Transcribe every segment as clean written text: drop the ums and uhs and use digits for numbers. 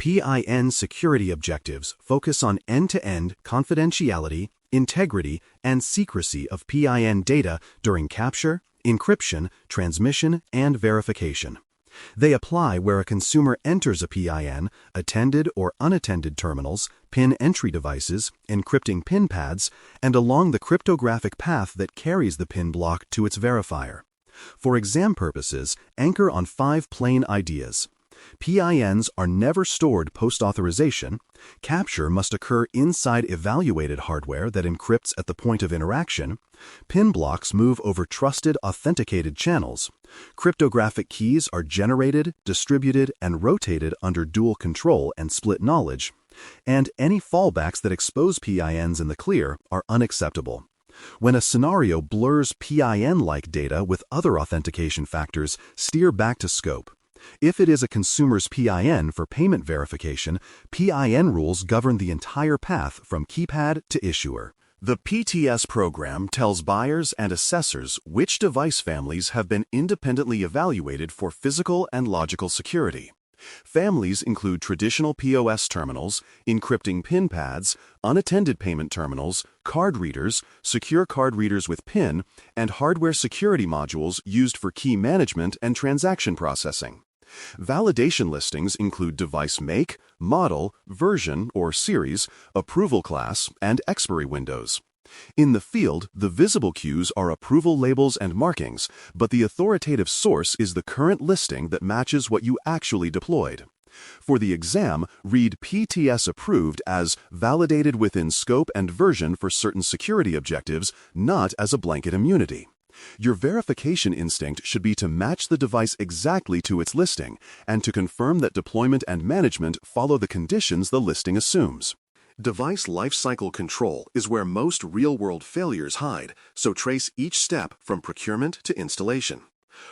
PIN security objectives focus on end-to-end confidentiality, integrity, and secrecy of PIN data during capture, encryption, transmission, and verification. They apply where a consumer enters a PIN, attended or unattended terminals, PIN entry devices, encrypting PIN pads, and along the cryptographic path that carries the PIN block to its verifier. For exam purposes, anchor on 5 plain ideas. PINs are never stored post-authorization. Capture must occur inside evaluated hardware that encrypts at the point of interaction. PIN blocks move over trusted, authenticated channels. Cryptographic keys are generated, distributed, and rotated under dual control and split knowledge. And any fallbacks that expose PINs in the clear are unacceptable. When a scenario blurs PIN-like data with other authentication factors, steer back to scope. If it is a consumer's PIN for payment verification, PIN rules govern the entire path from keypad to issuer. The PTS program tells buyers and assessors which device families have been independently evaluated for physical and logical security. Families include traditional POS terminals, encrypting PIN pads, unattended payment terminals, card readers, secure card readers with PIN, and hardware security modules used for key management and transaction processing. Validation listings include device make, model, version or series, approval class, and expiry windows. In the field, the visible cues are approval labels and markings, but the authoritative source is the current listing that matches what you actually deployed. For the exam, read PTS approved as validated within scope and version for certain security objectives, not as a blanket immunity. Your verification instinct should be to match the device exactly to its listing and to confirm that deployment and management follow the conditions the listing assumes. Device lifecycle control is where most real-world failures hide, so trace each step from procurement to installation.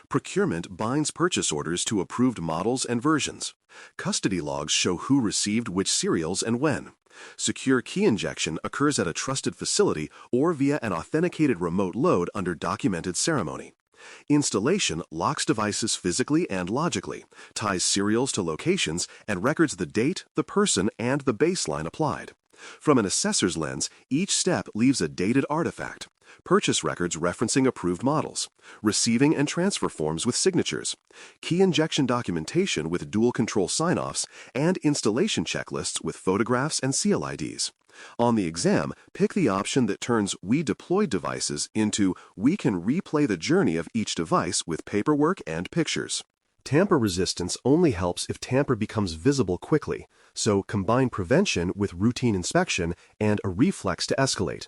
Procurement binds purchase orders to approved models and versions. Custody logs show who received which serials and when. Secure key injection occurs at a trusted facility or via an authenticated remote load under documented ceremony. Installation locks devices physically and logically, ties serials to locations, and records the date, the person, and the baseline applied. From an assessor's lens, each step leaves a dated artifact. Purchase records referencing approved models, receiving and transfer forms with signatures, key injection documentation with dual control sign-offs, and installation checklists with photographs and seal IDs. On the exam, pick the option that turns "We deployed devices" into "We can replay the journey of each device with paperwork and pictures." Tamper resistance only helps if tamper becomes visible quickly, so combine prevention with routine inspection and a reflex to escalate.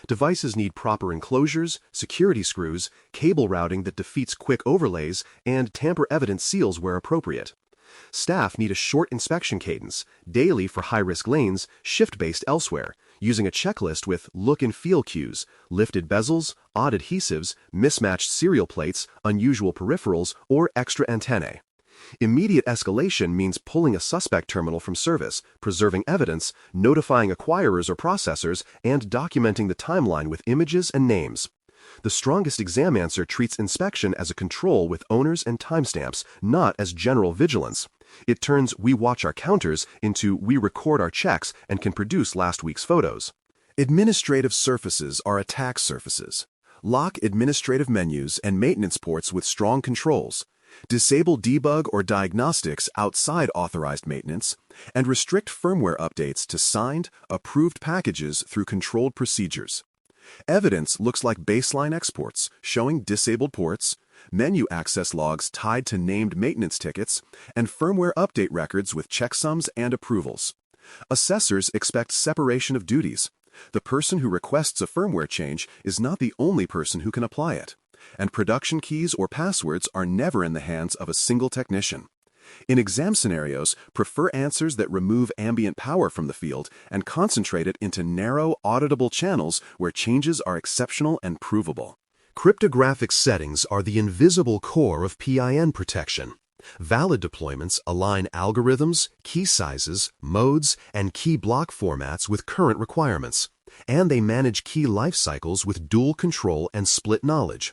Devices need proper enclosures, security screws, cable routing that defeats quick overlays, and tamper-evident seals where appropriate. Staff need a short inspection cadence, daily for high-risk lanes, shift-based elsewhere, using a checklist with look and feel cues, lifted bezels, odd adhesives, mismatched serial plates, unusual peripherals, or extra antennae. Immediate escalation means pulling a suspect terminal from service, preserving evidence, notifying acquirers or processors, and documenting the timeline with images and names. The strongest exam answer treats inspection as a control with owners and timestamps, not as general vigilance. It turns "we watch our counters" into "we record our checks and can produce last week's photos." Administrative surfaces are attack surfaces. Lock administrative menus and maintenance ports with strong controls. Disable debug or diagnostics outside authorized maintenance, and restrict firmware updates to signed, approved packages through controlled procedures. Evidence looks like baseline exports showing disabled ports, menu access logs tied to named maintenance tickets, and firmware update records with checksums and approvals. Assessors expect separation of duties. The person who requests a firmware change is not the only person who can apply it, and production keys or passwords are never in the hands of a single technician. In exam scenarios, prefer answers that remove ambient power from the field and concentrate it into narrow, auditable channels where changes are exceptional and provable. Cryptographic settings are the invisible core of PIN protection. Valid deployments align algorithms, key sizes, modes, and key block formats with current requirements, and they manage key life cycles with dual control and split knowledge.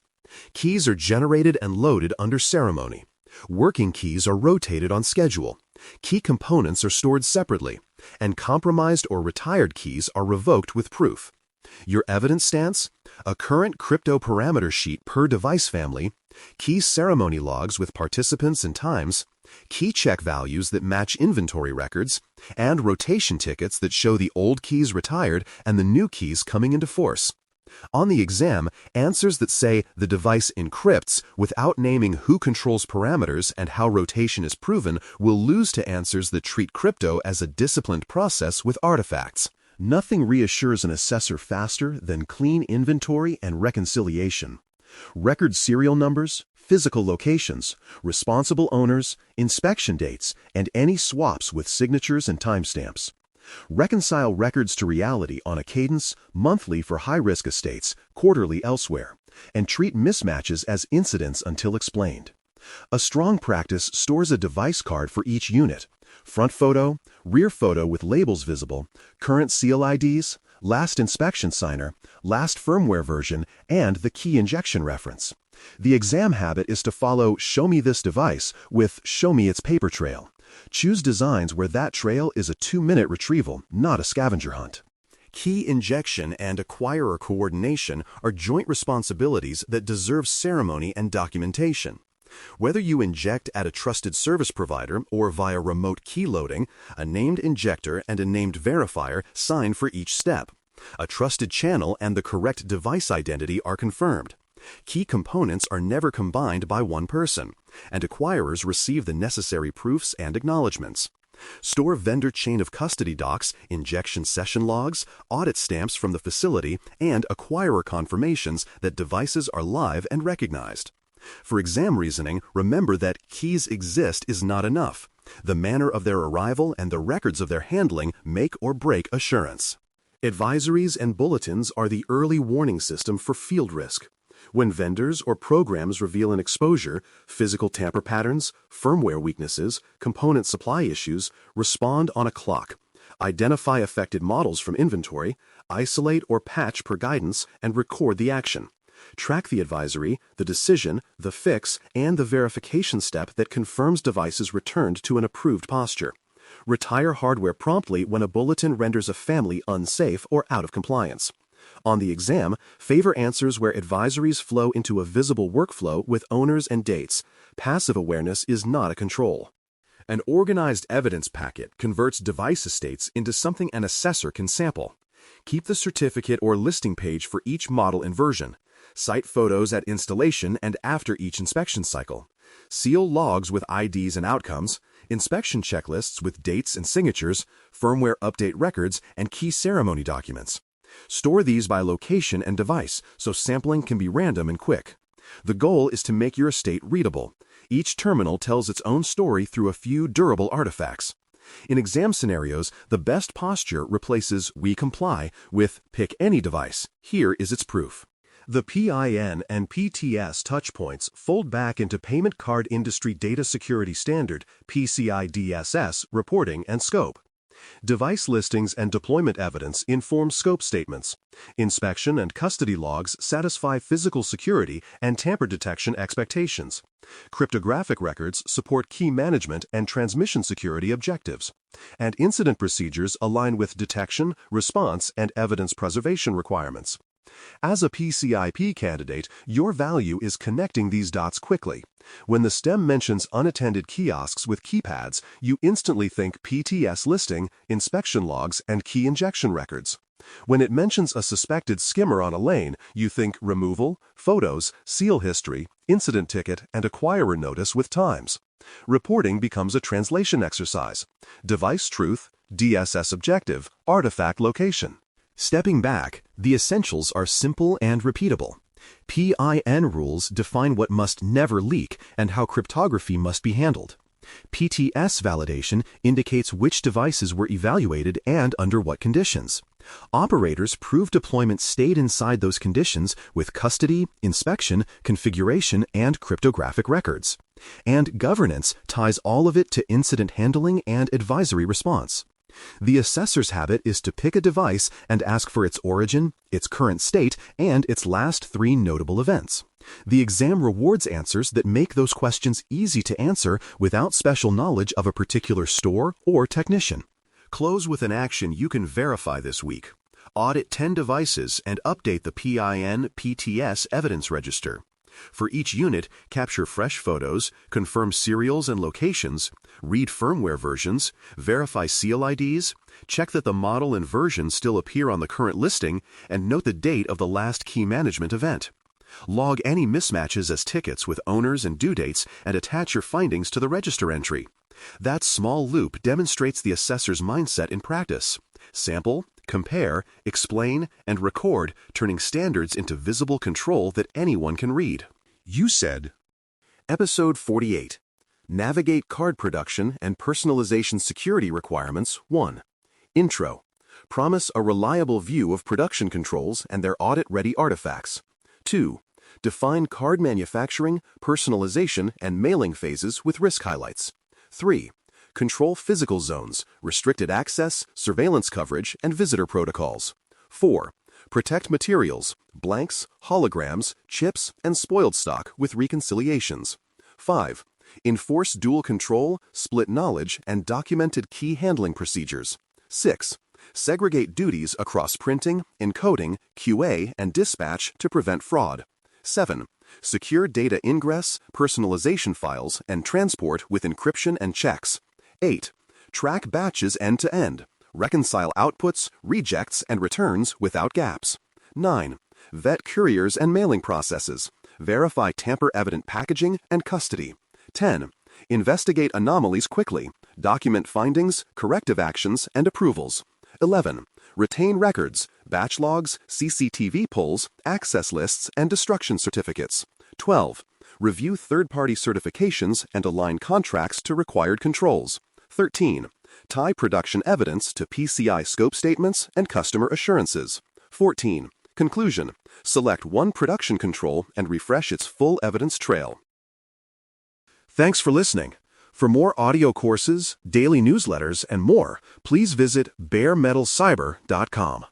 Keys are generated and loaded under ceremony. Working keys are rotated on schedule. Key components are stored separately, and compromised or retired keys are revoked with proof. Your evidence stance? A current crypto parameter sheet per device family, key ceremony logs with participants and times, key check values that match inventory records, and rotation tickets that show the old keys retired and the new keys coming into force. On the exam, answers that say the device encrypts without naming who controls parameters and how rotation is proven will lose to answers that treat crypto as a disciplined process with artifacts. Nothing reassures an assessor faster than clean inventory and reconciliation. Record serial numbers, physical locations, responsible owners, inspection dates, and any swaps with signatures and timestamps. Reconcile records to reality on a cadence, monthly for high-risk estates, quarterly elsewhere, and treat mismatches as incidents until explained. A strong practice stores a device card for each unit: front photo, rear photo with labels visible, current seal IDs, last inspection signer, last firmware version, and the key injection reference. The exam habit is to follow "Show me this device" with "Show me its paper trail." Choose designs where that trail is a 2-minute retrieval, not a scavenger hunt. Key injection and acquirer coordination are joint responsibilities that deserve ceremony and documentation. Whether you inject at a trusted service provider or via remote key loading, a named injector and a named verifier sign for each step. A trusted channel and the correct device identity are confirmed. Key components are never combined by one person, and acquirers receive the necessary proofs and acknowledgments. Store vendor chain of custody docs, injection session logs, audit stamps from the facility, and acquirer confirmations that devices are live and recognized. For exam reasoning, remember that keys exist is not enough. The manner of their arrival and the records of their handling make or break assurance. Advisories and bulletins are the early warning system for field risk. When vendors or programs reveal an exposure, physical tamper patterns, firmware weaknesses, component supply issues, respond on a clock. Identify affected models from inventory, isolate or patch per guidance, and record the action. Track the advisory, the decision, the fix, and the verification step that confirms devices returned to an approved posture. Retire hardware promptly when a bulletin renders a family unsafe or out of compliance. On the exam, favor answers where advisories flow into a visible workflow with owners and dates. Passive awareness is not a control. An organized evidence packet converts device estates into something an assessor can sample. Keep the certificate or listing page for each model and version. Cite photos at installation and after each inspection cycle. Seal logs with IDs and outcomes, inspection checklists with dates and signatures, firmware update records, and key ceremony documents. Store these by location and device so sampling can be random and quick. The goal is to make your estate readable. Each terminal tells its own story through a few durable artifacts. In exam scenarios, the best posture replaces "we comply" with "pick any device. Here is its proof." The PIN and PTS touchpoints fold back into Payment Card Industry Data Security Standard (PCI DSS) reporting and scope. Device listings and deployment evidence inform scope statements. Inspection and custody logs satisfy physical security and tamper detection expectations. Cryptographic records support key management and transmission security objectives. And incident procedures align with detection, response, and evidence preservation requirements. As a PCIP candidate, your value is connecting these dots quickly. When the STEM mentions unattended kiosks with keypads, you instantly think PTS listing, inspection logs, and key injection records. When it mentions a suspected skimmer on a lane, you think removal, photos, seal history, incident ticket, and acquirer notice with times. Reporting becomes a translation exercise. Device truth, DSS objective, artifact location. Stepping back, the essentials are simple and repeatable. PIN rules define what must never leak and how cryptography must be handled. PTS validation indicates which devices were evaluated and under what conditions. Operators prove deployment stayed inside those conditions with custody, inspection, configuration, and cryptographic records. And governance ties all of it to incident handling and advisory response. The assessor's habit is to pick a device and ask for its origin, its current state, and its last 3 notable events. The exam rewards answers that make those questions easy to answer without special knowledge of a particular store or technician. Close with an action you can verify this week. Audit 10 devices and update the PIN PTS evidence register. For each unit, capture fresh photos, confirm serials and locations, read firmware versions, verify seal IDs, check that the model and version still appear on the current listing, and note the date of the last key management event. Log any mismatches as tickets with owners and due dates and attach your findings to the register entry. That small loop demonstrates the assessor's mindset in practice. Sample, compare, explain, and record, turning standards into visible control that anyone can read. You said, Episode 48, Navigate Card Production and Personalization Security Requirements 1. Intro. Promise a reliable view of production controls and their audit-ready artifacts. 2. Define card manufacturing, personalization, and mailing phases with risk highlights. 3. Control physical zones, restricted access, surveillance coverage, and visitor protocols. 4. Protect materials, blanks, holograms, chips, and spoiled stock with reconciliations. 5. Enforce dual control, split knowledge, and documented key handling procedures. 6. Segregate duties across printing, encoding, QA, and dispatch to prevent fraud. 7. Secure data ingress, personalization files, and transport with encryption and checks. 8. Track batches end-to-end. Reconcile outputs, rejects, and returns without gaps. 9. Vet couriers and mailing processes. Verify tamper-evident packaging and custody. 10. Investigate anomalies quickly. Document findings, corrective actions, and approvals. 11. Retain records, batch logs, CCTV polls, access lists, and destruction certificates. 12. Review third-party certifications and align contracts to required controls. 13. Tie production evidence to PCI scope statements and customer assurances. 14. Conclusion. Select one production control and refresh its full evidence trail. Thanks for listening. For more audio courses, daily newsletters, and more, please visit baremetalcyber.com.